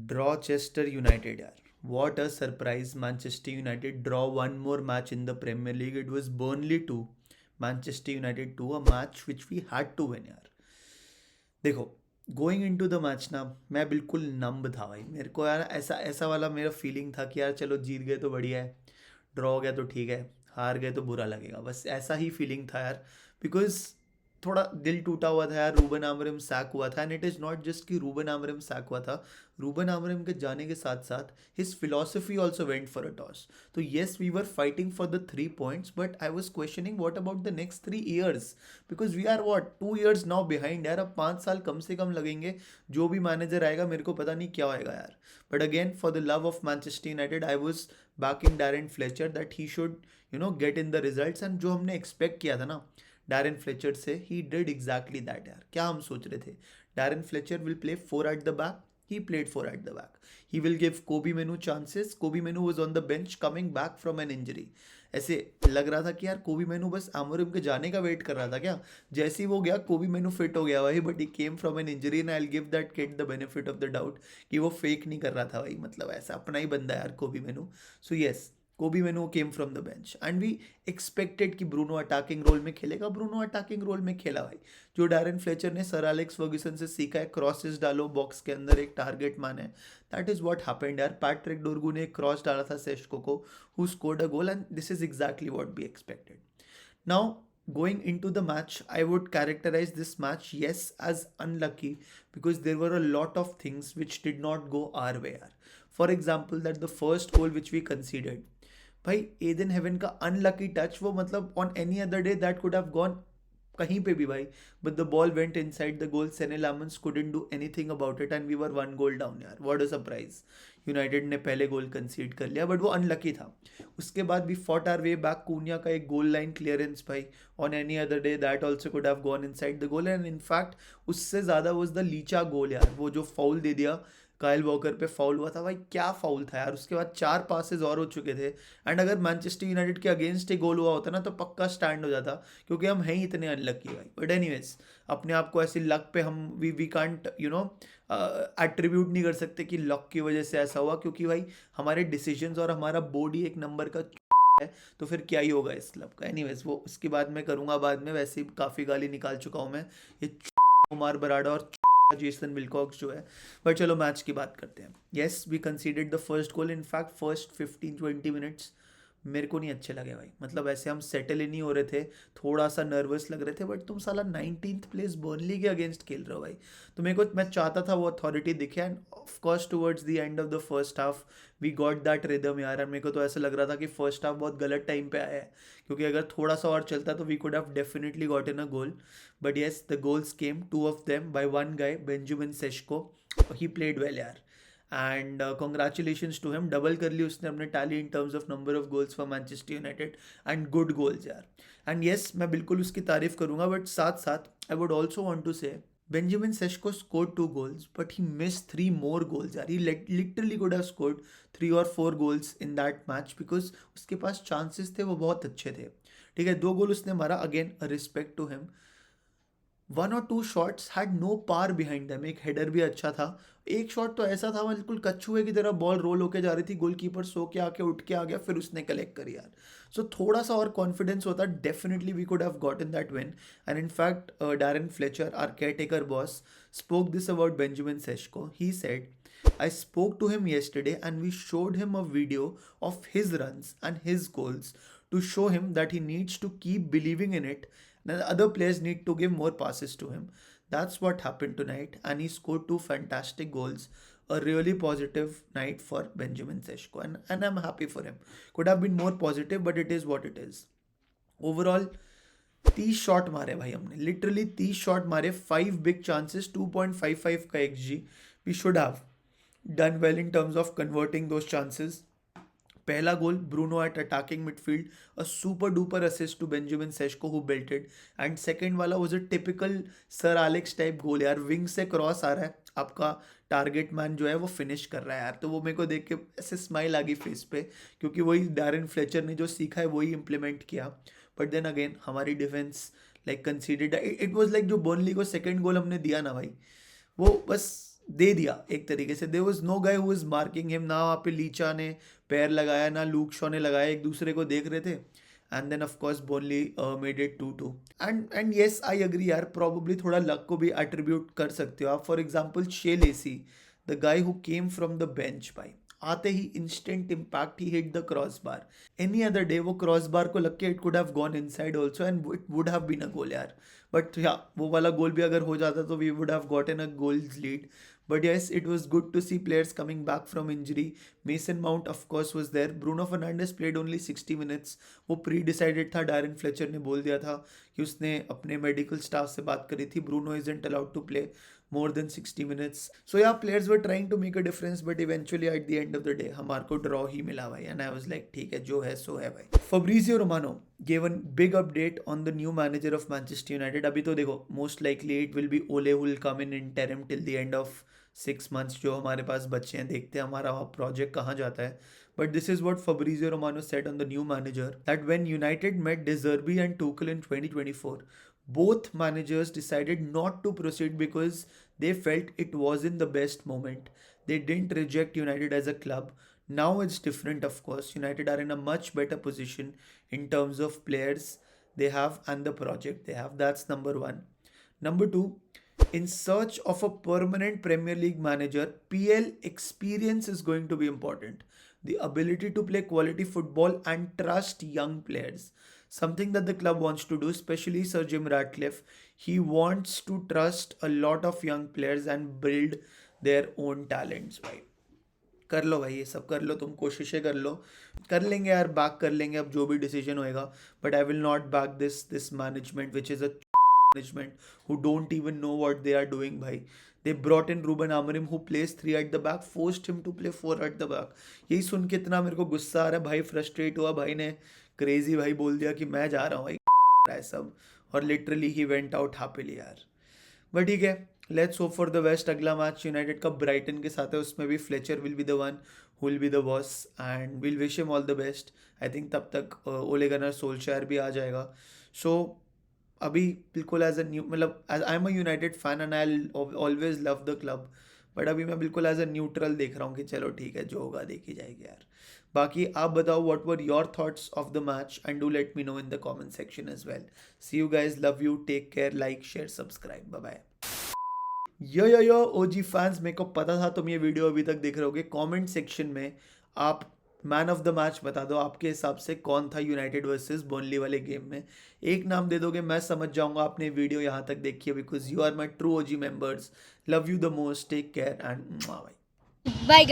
Draw Chester United, yaar. What a surprise. Manchester United draw one more match in the Premier League. It was Burnley 2, Manchester United 2, a match which we had to win, यार. देखो, going into the match ना, मैं बिल्कुल नंब था भाई. मेरे को यार ऐसा ऐसा वाला मेरा फीलिंग था कि यार चलो जीत गए तो बढ़िया है, ड्रॉ हो गया तो ठीक है, हार गए तो बुरा लगेगा. बस ऐसा ही फीलिंग था यार. बिकॉज थोड़ा दिल टूटा हुआ था यार. रूबन आमरिम सैक हुआ था, and it is not just कि रूबन आमरिम सैक हुआ था. रूबन आमरिम के जाने के साथ साथ his philosophy also went for a toss. तो yes, we were fighting for the 3 points, but I was questioning what about the next 3 years. Because we are what 2 years now behind यार. अब 5 साल कम से कम लगेंगे. जो भी मैनेजर आएगा मेरे को पता नहीं क्या होएगा यार. But again, for the love of Manchester United, I was backing Darren Fletcher that he should get in the results. And जो हमने एक्सपेक्ट किया था ना डैरेन फ्लेचर से, ही डिड एग्जैक्टली दैट यार. क्या हम सोच रहे थे, Darren Fletcher will play 4 at the back. He played 4 at the back. He will give Kobe Menu chances. Kobe Menu was on the bench coming back from an injury. ऐसे लग रहा था कि यार कोबी मेनू बस आमोरिम के जाने का वेट कर रहा था क्या. जैसे ही वो गया कोबी मेनू फिट हो गया भाई. But he came from an injury, and I will give that kid the benefit of the doubt कि वो फेक नहीं कर रहा था भाई. मतलब ऐसा अपना ही बंदा है यार कोबी मेनू. So yes, Kobbie Mainoo came from the bench, and we expected कि ब्रूनो अटैकिंग रोल में खेलेगा. ब्रूनो अटैकिंग रोल में खेला भाई. जो डैरेन फ्लेचर ने सर एलेक्स फर्ग्यूसन से सीखा है, क्रॉसेस डालो बॉक्स के अंदर, एक टारगेट मैन है. दैट इज व्हाट हैपेंड यार. पैट्रिक डोरगू ने एक क्रॉस डाला था सेस्को को, who scored a goal, and this is exactly what we expected. Now going into the match, I would characterize this match, yes, as unlucky, because there were a lot of things which did not go our way yaar. For example, that the first goal which we conceded, भाई Ayden Heaven का unlucky touch, वो मतलब on any other day that could have gone कहीं पे भी भाई. But the ball went inside the goal. Senne Lammens couldn't do anything about it, and we were 1 goal down यार. What a surprise. United ने पहले गोल कंसीड कर लिया, but वो अनलकी था. उसके बाद we fought our way back. Cunha का एक गोल लाइन क्लियरेंस भाई, on any other day that also could have gone inside the goal. And in fact उससे ज़्यादा वाज द लीचा गोल यार. वो जो फाउल दे दिया काइल वॉकर पे, फाउल हुआ था भाई. क्या फाउल था यार. उसके बाद 4 पासेस और हो चुके थे. एंड अगर मैनचेस्टर यूनाइटेड के अगेंस्ट एक गोल हुआ होता ना तो पक्का स्टैंड हो जाता, क्योंकि हम हैं ही इतने अनलकी भाई. बट एनीवेज, अपने आप को ऐसी लक पे हम वी कांट एट्रीब्यूट नहीं कर सकते कि लक की वजह से ऐसा हुआ, क्योंकि भाई हमारे डिसीजंस और हमारा बोर्ड ही एक नंबर का है. तो फिर क्या ही होगा इस क्लब का. एनीवेज, वो उसकी बात मैं करूंगा बाद में. वैसे ही काफ़ी गाली निकाल चुका हूँ मैं. ये कुमार बराडा और जेसन विलकॉक्स जो है. बट चलो मैच की बात करते हैं. Yes, we considered the first goal. In fact first 15-20 minutes मेरे को नहीं अच्छे लगे भाई. मतलब ऐसे हम सेटल ही नहीं हो रहे थे, थोड़ा सा नर्वस लग रहे थे. बट तुम साला 19th प्लेस बर्नली के अगेंस्ट खेल रहे हो भाई. तो मेरे को, मैं चाहता था वो अथॉरिटी दिखे. And of course towards the end of the first half we got that rhythm यार. और मेरे को तो ऐसा लग रहा था कि फर्स्ट हाफ बहुत गलत टाइम पे आया है, क्योंकि अगर थोड़ा सा और चलता तो we could have definitely got in a goal. But yes, the goals came, 2 of them by one guy, Benjamin Sesko. He played well यार. And congratulations to him. Double कर ली उसने अपने tally in terms of number of goals for Manchester United, and good goals यार. And yes, मैं बिल्कुल उसकी तारीफ करूंगा. बट साथ साथ I would also want to say Benjamin Sesko scored 2 goals, but he missed 3 more goals यार. He literally could have scored 3 or 4 goals in that match, because उसके पास chances थे, वो बहुत अच्छे थे. ठीक है, 2 गोल उसने मारा. Again respect to him. 1 or 2 shots had no power behind them. एक हेडर भी अच्छा था. एक शॉट तो ऐसा था बिल्कुल कछुए की तरह बॉल रोल होके जा रही थी, गोलकीपर सो के आके उठ के आ गया, फिर उसने कलेक्ट करी यार. सो थोड़ा सा और कॉन्फिडेंस होता, definitely we could have gotten that win. And in fact Darren Fletcher, our caretaker boss, spoke this about Benjamin Sesko. He said, I spoke to him yesterday and we showed him a video of his runs and his goals to show him that he needs to keep believing in it. Now the other players need to give more passes to him. That's what happened tonight, and he scored 2 fantastic goals. A really positive night for Benjamin Sesko, and I'm happy for him. Could have been more positive, but it is what it is. Overall, 30 shot मारे भाई हमने. Literally 30 shot मारे, 5 big chances, 2.55 का XG. We should have done well in terms of converting those chances. पहला goal Bruno at attacking midfield, a super duper assist to Benjamin Sesko who belted. And second वाला was a typical Sir Alex type goal यार. Wing से cross आ रहा है, आपका target man जो है वो फिनिश कर रहा है यार. तो वो मेरे को देख के ऐसे स्माइल आ गई फेस पे, क्योंकि वही डैरेन फ्लेचर ने जो सीखा है वही इंप्लीमेंट किया. बट देन अगेन हमारी defence like considered. It was like जो बर्नली को सेकंड गोल हमने दिया ना भाई, वो बस दे दिया एक तरीके से. There was no guy who was marking him. ना वहाँ पे लीचा ने पैर लगाया ना लूक शॉ ने लगाया, एक दूसरे को देख रहे थे. And then of course Bonly made it 2-2. And yes I agree यार, प्रॉब्ली थोड़ा लक को भी एट्रीब्यूट कर सकते हो आप. For example Shea Lacey, the guy who came from the bench भाई, आते ही instant impact, he hit the crossbar. Any other day वो क्रॉस बार को लग के it could have gone inside also and it would have been a goal यार. But या वो वाला गोल भी अगर हो जाता तो we would have gotten a goals lead. But yes, it was good to see players coming back from injury. Mason Mount, of course, was there. Bruno Fernandes played only 60 minutes. वो pre-decided था. Darren Fletcher ने बोल दिया था कि उसने अपने medical staff से बात करी थी. Bruno isn't allowed to play more than 60 minutes. So yeah, players were trying to make a difference, but eventually at the end of the day, हमारे को draw ही मिला भाई. And I was like, ठीक है, जो है सो है भाई. Fabrizio Romano gave a big update on the new manager of Manchester United. अभी तो देखो, most likely it will be Ole who will come in interim till the end of 6 months जो हमारे पास बच्चे हैं. देखते हैं हमारा प्रोजेक्ट कहाँ जाता है. But this is what Fabrizio Romano said on the new manager, that when United met De Zerbi and Tuchel in 2024, both managers decided not to proceed because they felt it wasn't the best moment. They didn't reject United as a club. Now it's different, of course. United are in a much better position in terms of players they have and the project they have. That's number one. Number two, in search of a permanent Premier League manager, PL experience is going to be important. The ability to play quality football and trust young players. Something that the club wants to do, especially Sir Jim Ratcliffe. He wants to trust a lot of young players and build their own talents, भाई. कर लो भाई, ये सब कर लो, तुम कोशिशें कर लो, कर लेंगे यार, बैक कर लेंगे अब जो भी डिसीजन होएगा. But I will not back this management which is a management who don't even know what they are doing bhai. They brought in Ruben Amorim who plays 3 at the back, forced him to play 4 at the back. यही सुन के इतना मेरे को गुस्सा आ रहा है भाई, frustrate हुआ भाई ने क्रेजी भाई बोल दिया कि मैं जा रहा हूँ भाई सब, और literally he went out happily यार. बट ठीक है, let's hope for the best. अगला मैच यूनाइटेड का ब्राइटन के साथ है, उसमें भी Fletcher will be the one who will be the boss and will wish him all the best. I think तब तक ओले गनर सोल्शायर भी आ जाएगा. सो अभी बिल्कुल एज अ न्यू, मतलब I am a United fan and I always love the club, but अभी मैं बिल्कुल एज अ न्यूट्रल देख रहा हूँ कि चलो ठीक है, जो होगा देखी जाएगी यार. बाकी आप बताओ what were your thoughts of the match and do let me know in the comment section as well. See you guys, love you, take care, like share subscribe, bye bye. Yo OG fans, मेरे को पता था तुम ये video अभी तक देख रहे होगे. कमेंट सेक्शन में आप मैन ऑफ द मैच बता दो, आपके हिसाब से कौन था यूनाइटेड वर्सेस बर्नली वाले गेम में. एक नाम दे दोगे मैं समझ जाऊंगा आपने वीडियो यहाँ तक देखी है, because you are my true OG members. Love you the most, take care and bye.